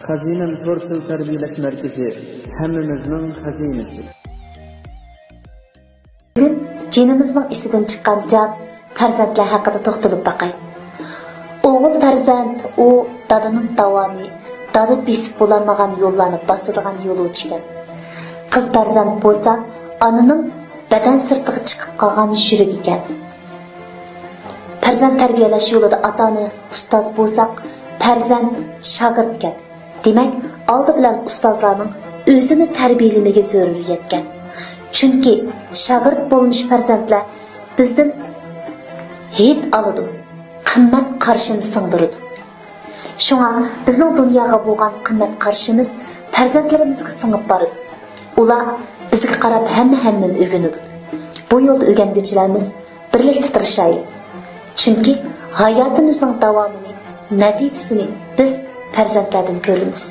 Xazinam To'rtil tarbiyalash markazi hammamizning xazinasi. Bugun jinimizning isidan chiqqan jon farzandlar haqida to'xtalib baqay. O'g'il farzand u dadaning davomi, dada besib bo'lmagan yo'llarni bosadigan yo'lovchi ekan. Qiz farzand bo'lsa, onaning badan sirtiga chiqib qolgan yurig ekan. Farzand tarbiyalash yo'lida ota-ona ustoz bo'lsak, farzand shogird ekan. Demak, oldi bilan ustozlarning o'zini tarbiyalamaga zaruriyat etgan. Chunki shogird bo'lmish farzandlar bizdan hid oladi, qimmat qarshini singdiradi. Shunga bizning dunyoga bo'lgan qimmat qarshimiz farzandlarimizga singib boradi. Ular bizga qarab hammani o'rganadi. Bu yo'lda o'rganguchilarimiz birlikda tirishaylik. Chunki hayotimizning davomini, natijasini biz farzandlardan ko'ramiz.